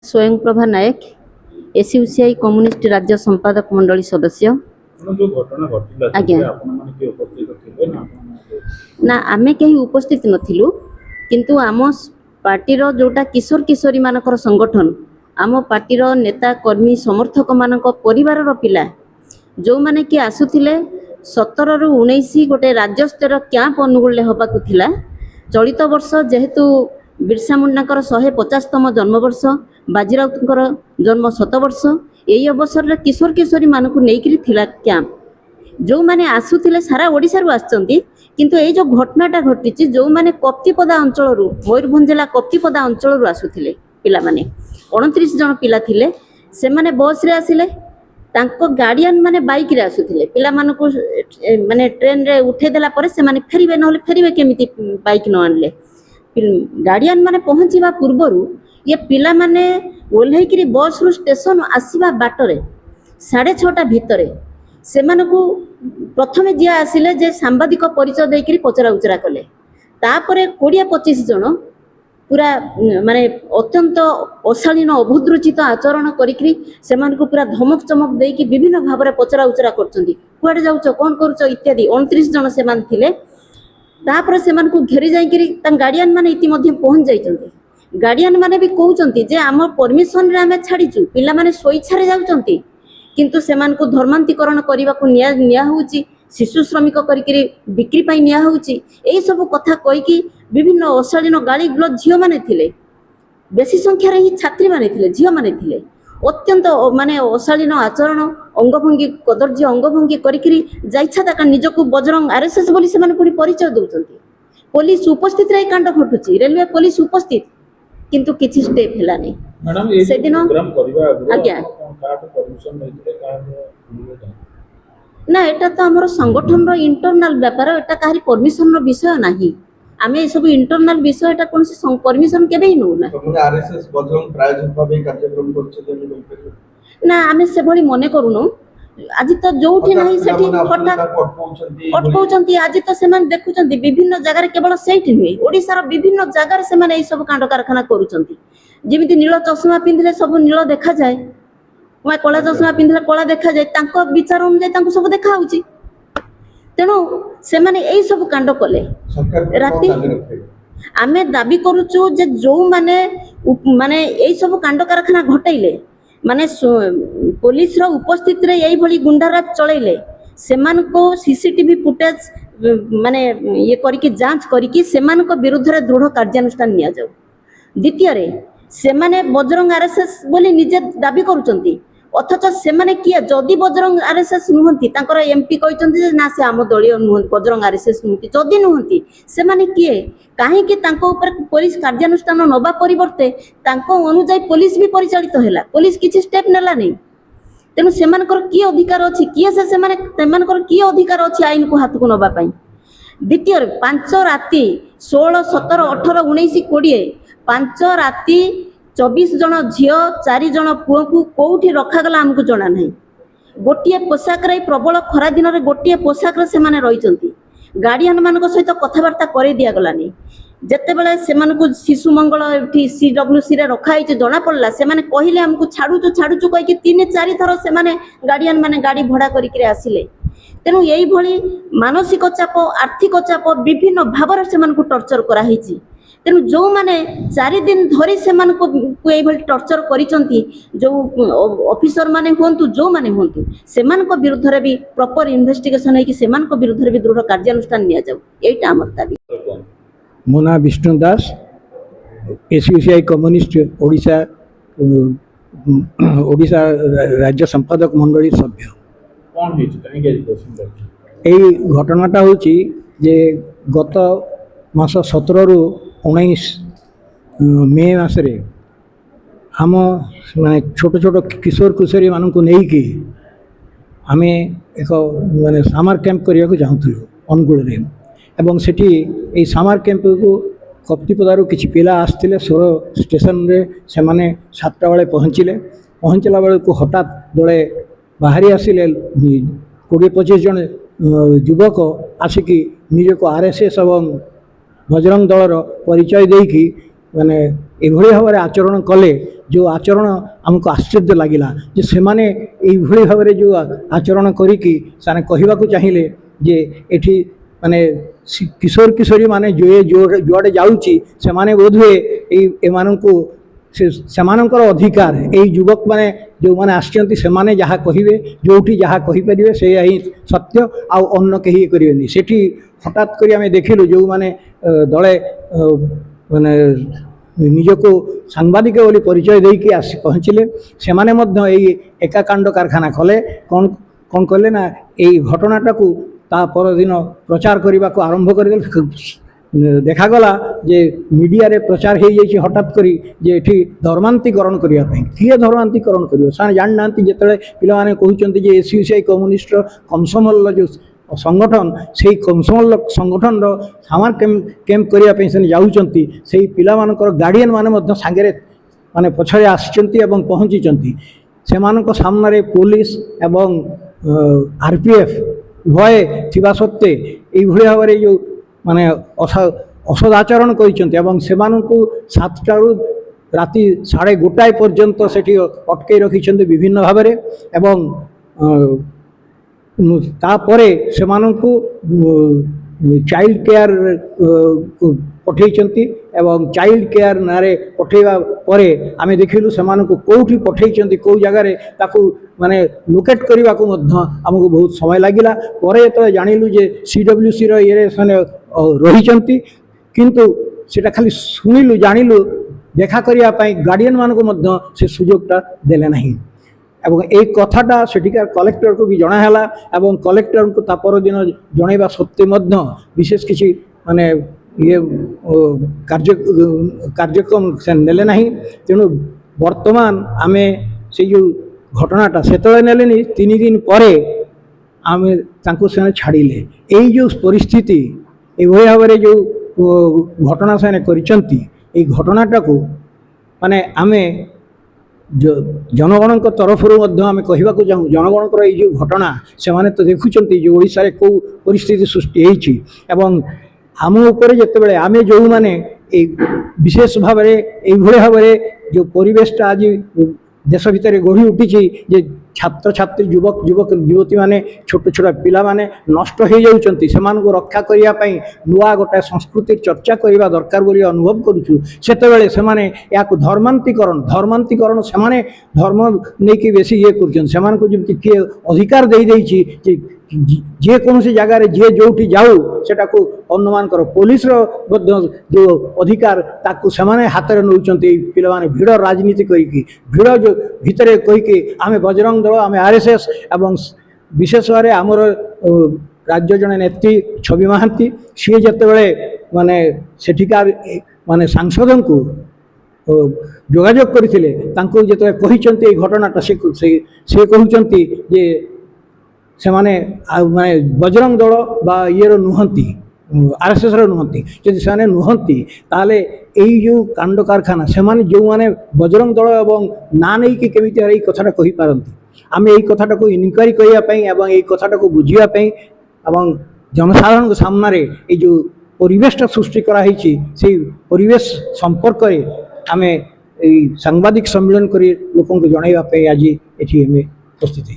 स्वयंप्रभा नायक SUCI communist राज्य संपादक मंडली सदस्य। आज्ञा ना आमे कहीं उपस्थित नथिलु किंतु आम पार्टीर जोटा किशोर किशोरी मानकर संगठन आम पार्टीर नेता कर्मी समर्थक मानक परिवार पिला जो माने कि आसुथिले 17 रु 19 गोटे राज्यस्तर कैंप अनुगुल होबाकु थिला। चलित वर्ष जेहेतु बिरसा मुंडाकर 150तम जन्मवर्ष बाजीराउतर जन्म 100 वर्ष यही अवसर में किशोर किशोरी मानक नहीं थिला कैंप जो माने आसुथिले सारा ओडिसा रु आछंती किंतु ये जो घटनाटा घटी जो माने कप्तिपदा अंचल रु मयूरभंज जिला कप्तिपदा अंचल रु आसुथिले पिला माने 29 जन पिला थिले से माने बस रे आसिले तांको गार्डियन माने बाइक रे आसुथिले पिला मानको माने ट्रेन रे उठे देला परे से माने फेरिबे नहले फेरिबे केमिति बाइक न आनले गार्डियन माने पहुंचीबा पूर्वरु ये पिला माने ओल्हेकिरी बस रु स्टेशन आसीबा बाटरे 6:30 भितरे से मानकु प्रथमे जिया आसिले जे सांबादिक परिचय देकिरी पचरा उचरा कले तापरे 20-25 जन पूरा माने अत्यंत अशालीन अभद्रुचित आचरण करिकरी से मानकु पूरा धमक चमक देकी विभिन्न भाबरे पचरा उचरा करचंदी कुआडे जाउचो कोन करूचो इत्यादि 29 जन से मान थिले। तापर से मानकु घेरी जाइकरी ता गार्डियन माने इति मध्ये पहुंच जाइचंती। गार्डियन माने भी कहउचंती जे हम परमिशन रे हमें छाड़ीचु पिला माने स्वेच्छा रे जाउचंती किंतु से मानकु धर्मांतरीकरण करबा को निया होउची शिशु श्रमिक करिकरी बिक्री पाई निया होउची एई सब कथा कहि कि विभिन्न अशालीन गाली ग्लो झियो माने थिले बेसी संख्या रे ही छात्री माने थिले झियो माने थिले अत्यंत माने अशालीन आचरण अंगभंगी कदर्य अंगभंगी करिकरी जाइछा ताका निजको बजरंग आरएसएस बोली से माने पुनी परिचय दउचंती। पुलिस उपस्थित रे कांड घटुची रेलवे पुलिस उपस्थित किंतु किछि स्टेप हैला नै मैडम ये से दिन प्रोग्राम करबा आज्ञा काट परमिशन नैते का ना एटा तो हमर संगठन रो इंटरनल व्यापार एटा काहरी परमिशन रो विषय नाही आमे सब इंटरनल विषय एटा कोनसी परमिशन केबे ही नो ना तो आरएसएस बजरंग प्रायोजक भाबे कार्यक्रम करछे ना आमे से भली मने करूनो आज तो जोठी नाही सेठी फटा अटकाउचंती आज तो सेमान देखुचंती विभिन्न जगह रे केवल सेठी नुई ओडिसा रो विभिन्न जगह रे सेमान ए सब कांड कारखाना करूचंती जेमिति नील चश्मा पिंधले सब नील देखा जाए मैं कला चश्मा पिंधले कला देखा जाए तांको विचार अनुसार तांको सब देखा होउची तेनो से माने एई सब कांड कले राती आमे दाबी करूचु जे जो माने माने एई सब कांड कारखाना घटाइले माने पुलिस रो उपस्थित रे एई भली गुंडाराज चलैले सेमान को सीसीटीवी फुटेज माने ये करिके जांच करिके सेमान को विरुद्ध रे दृढ़ कार्यानुष्ठान निया जाऊ। द्वितीय रे से माने बजरंग आरएसएस बोली निजे दाबी करूचंती अथच से माने किया जदि बजरंग आरएसएस नुहंती तांकर एमपी कहचंती जे ना से आम दलिय नुहंती बजरंग आरएसएस नुहंती जदि नुहंती से माने किए काहे कि तांको ऊपर पुलिस कार्यानुष्ठान नबा परिवर्ते तांको अनुसार पुलिस भी परिचालित हैला पुलिस किछि स्टेप नेला नै तेनु सेमानकर की अधिकार अछि किए से माने सेमानकर की अधिकार अछि आईन को हाथ को नबा पई। द्वितीय 5 राती 16 17 18 19 20 5 राती 24 जन झियो 4 जन पुओ को कोठी रखा गला हमको जणा नहीं गोटिए पोशाक रे प्रबल खरा दिन रे गोटिए पोशाक रे से माने रहिचंती गार्डियन मान सहित कथबार्ता कर दिया गलानी जेते बेले से मानकु शिशु मंगल एठी सीडब्ल्यूसी रे रखा हिचे जना पड़ला से माने कहिले हमकु छाडुचु कहि कि 3-4 थर से माने गार्डियन माने गाड़ी भड़ा करि के आसिले तेनु एई भली मानसिक चाप आर्थिक चाप विभिन्न भावर से मानकु टॉर्चर करा हिची तेनु जो माने 4 दिन धरी से मानकु एई भली टॉर्चर करिसंती जो ऑफिसर माने होंतु जो माने होंतु से मानको विरुद्ध रे भी प्रॉपर इन्वेस्टिगेशन है कि से मानको विरुद्ध रे भी दृढ़ कार्यानुष्ठान निया जाऊ एटा हमर दाबी। मो ना विष्णु दास एसयूसीआई कम्युनिस्ट ओडिशा राज्य संपादक मंडली सभ्य कोन हिच कहीं के क्वेश्चन एई घटनाटा होची जे गत मास 17 रु 19 मे मासरे हम माने छोट छोट किशोर किशोरी मानकु नहीं कि आमे एक माने सामर कैंप करिया को जाउथलु अनुगुल रे एवं सेठी ए सामर कैंप को कप्तिपदारू किछि पिला आस्तिले सोर स्टेशन रे से माने 7टा बेले पहुंचला बेले को हठात दळे बाहरी आसिले 20-25 जन युवक आसिकी निजे को आरएसएस एवं बजरंग दलर परिचय देकी ମାନେ ଏଭଳି ଭାବରେ ଆଚରଣ କଲେ, ଯେଉଁ ଆଚରଣ ଆମକୁ ଆଶ୍ଚର୍ଯ୍ୟ ଲାଗିଲା ଯେ ସେମାନେ ଏଇଭଳି ଭାବରେ ଯେଉଁ ଆଚରଣ କରିକି ସେମାନେ କହିବାକୁ ଚାହିଁଲେ ଯେ ଏଠି ମାନେ କିଶୋର କିଶୋରୀ ମାନେ ଯୁଆଡ଼େ ଯାଉଛି ସେମାନେ ବୋଧହୁଏ ଏମାନଙ୍କୁ ସେମାନଙ୍କର ଅଧିକାର, ଏଇ ଯୁବକ ମାନେ ଯେଉଁମାନେ ଆସିଛନ୍ତି ସେମାନେ ଯାହା କହିବେ, ଯେଉଁଠି ଯାହା କହିପାରିବେ ସେଇଆ ହିଁ ସତ୍ୟ, ଆଉ ଅନ୍ୟ କେହି କରିବେନି। ସେଠି ହଠାତ୍ କରି ଆମେ ଦେଖିଲୁ ଯେଉଁମାନେ ଦଳେ ମାନେ ନିଜକୁ ସାମ୍ବାଦିକ ବୋଲି ପରିଚୟ ଦେଇକି ଆସି ପହଞ୍ଚିଲେ, ସେମାନେ ମଧ୍ୟ ଏଇ ଏକାକାଣ୍ଡ କାରଖାନା କଲେ। କ'ଣ କଲେ ନା ଏଇ ଘଟଣାଟାକୁ ତା ପରଦିନ ପ୍ରଚାର କରିବାକୁ ଆରମ୍ଭ କରିଦେଲେ। ଦେଖାଗଲା ଯେ ମିଡ଼ିଆରେ ପ୍ରଚାର ହୋଇଯାଇଛି ହଠାତ୍ କରି ଯେ ଏଠି ଧର୍ମାନ୍ତୀକରଣ କରିବା ପାଇଁ। କିଏ ଧର୍ମାନ୍ତୀକରଣ କରିବ? ସେମାନେ ଜାଣିନାହାନ୍ତି। ଯେତେବେଳେ ପିଲାମାନେ କହୁଛନ୍ତି ଯେ SUCI କମ୍ୟୁନିଷ୍ଟର କଂସମଲ୍ଲ ଯେଉଁ ସଂଗଠନ, ସେଇ କଂସମଲ୍ଲ ସଂଗଠନର ସାମାର କ୍ୟାମ୍ପ କରିବା ପାଇଁ ସେମାନେ ଯାଉଛନ୍ତି, ସେଇ ପିଲାମାନଙ୍କର ଗାର୍ଡ଼ିଆନ୍ ମାନେ ମଧ୍ୟ ସାଙ୍ଗରେ ମାନେ ପଛରେ ଆସିଛନ୍ତି ଏବଂ ପହଞ୍ଚିଛନ୍ତି। ସେମାନଙ୍କ ସାମ୍ନାରେ ପୋଲିସ ଏବଂ RPF ଉଭୟ ଥିବା ସତ୍ତ୍ୱେ ଏଇଭଳି ଭାବରେ ଯେଉଁ ମାନେ ଅସଦାଚରଣ କରିଛନ୍ତି ଏବଂ ସେମାନଙ୍କୁ 7ଟାରୁ ରାତି 1:30 ପର୍ଯ୍ୟନ୍ତ ସେଠି ଅଟକାଇ ରଖିଛନ୍ତି ବିଭିନ୍ନ ଭାବରେ। ଏବଂ ତାପରେ ସେମାନଙ୍କୁ ଚାଇଲ୍ଡ କେୟାର ପଠାଇଛନ୍ତି ଏବଂ ଚାଇଲ୍ଡ କେୟାର ନାଁରେ ପଠାଇବା ପରେ ଆମେ ଦେଖିଲୁ ସେମାନଙ୍କୁ କେଉଁଠି ପଠାଇଛନ୍ତି, କେଉଁ ଜାଗାରେ ତାକୁ ମାନେ ଲୋକେଟ୍ କରିବାକୁ ମଧ୍ୟ ଆମକୁ ବହୁତ ସମୟ ଲାଗିଲା। ପରେ ଯେତେବେଳେ ଜାଣିଲୁ ଯେ CWCର ଇଏରେ ସେମାନେ ରହିଛନ୍ତି, କିନ୍ତୁ ସେଟା ଖାଲି ଶୁଣିଲୁ, ଜାଣିଲୁ, ଦେଖା କରିବା ପାଇଁ ଗାର୍ଡ଼ିଆନ୍ମାନଙ୍କୁ ମଧ୍ୟ ସେ ସୁଯୋଗଟା ଦେଲେ ନାହିଁ। ଏବଂ ଏଇ କଥାଟା ସେଠିକାର କଲେକ୍ଟରକୁ ବି ଜଣାହେଲା ଏବଂ କଲେକ୍ଟରଙ୍କୁ ତା ପରଦିନ ଜଣାଇବା ସତ୍ତ୍ୱେ ମଧ୍ୟ ବିଶେଷ କିଛି ମାନେ କାର୍ଯ୍ୟକ୍ରମ ସେ ନେଲେ ନାହିଁ। ତେଣୁ ବର୍ତ୍ତମାନ ଆମେ ସେଇ ଯେଉଁ ଘଟଣାଟା ସେତେବେଳେ ନେଲେନି, 3 ଦିନ ପରେ ଆମେ ତାଙ୍କୁ ସେମାନେ ଛାଡ଼ିଲେ। ଏଇ ଯେଉଁ ପରିସ୍ଥିତି, ଏଭଳି ଭାବରେ ଯେଉଁ ଘଟଣା ସେମାନେ କରିଛନ୍ତି, ଏଇ ଘଟଣାଟାକୁ ମାନେ ଆମେ ଜନଗଣଙ୍କ ତରଫରୁ ମଧ୍ୟ ଆମେ କହିବାକୁ ଚାହୁଁ, ଜନଗଣଙ୍କର ଏଇ ଯେଉଁ ଘଟଣା ସେମାନେ ତ ଦେଖୁଛନ୍ତି ଯେ ଓଡ଼ିଶାରେ କେଉଁ ପରିସ୍ଥିତି ସୃଷ୍ଟି ହେଇଛି ଏବଂ ଆମ ଉପରେ ଯେତେବେଳେ ଆମେ ଯେଉଁମାନେ এই বিশেষ ভাবে এইভাবে ভাবে যে পরিবেশটা আজ দেশ ভিতরে গড়ি উঠিছি যে ছাত্রছাত্রী যুবক যুবতী মানে ছোট ছোট পিলা মানে নষ্ট হয়ে যাচ্ছেন সেমানকু রক্ষা করিয়া পাই নূয়া গোটাଏ সংস্কৃতির চর্চা করিবা দরকার বলি অনুভব করুছু সেতবেলে সেমানে ইয়াকু ধর্মান্তীকরণ সেমানে ধর্ম নেইকি বেশি ইয়ে করছেন সেমানকু যেমতি কিয়ে অধিকার দেই দেইছি যে যে কোনসি জায়গায় যে যোউটি যাও সেটাকু অন্যমানকৰ পুলিশৰ যে অধিকার তাকু সেমানে হাতরে নউচନ୍ତି এই পিলাମାନେ ভিড় রাজনীতি করিকি ভিড় ভিতরে কইকি আমি বজরং দল আমি RSS এবং বিশেষ ভাবে আমার রাজ্য জনে নেত্রী ছবি মহান্তি সে যেতবেলে মানে সেঠিকার মানে সাংসদଙ୍କୁ যোগাযোগ করেছিলেন তাଙ୍କୁ যেতবেলে কহিଛନ୍ତି এই ঘটনাটা সে কହୁଛନ୍ତି যে সেমানে মানে বজরং দল বা ইয়ের নুহতি RSSর নুহতি যদি সেমানে নুহতি তাহলে এই যে কাণ্ড কারখানা সেমানে যে মানে বজরং দল এবং না নেইকি কেমিতি এই কথাটা কহি পারନ୍ତି আমি এই কথাটাকে ইনকোয়ারি করিয়া পাই এবং এই কথাটাকে বুঝিয়া পাই এবং জনসাধারণ সামনে এই যে পরিবেশটা সৃষ্টি করা হয়েছে সেই পরিবেশ সম্পর্কে আমি এই সাংবাদিক সম্মেলন করে লোকଙ୍କୁ জଣାଇବା ପାଇଁ ଆଜି ଏଠି ଆମେ ଉପସ୍ଥିତ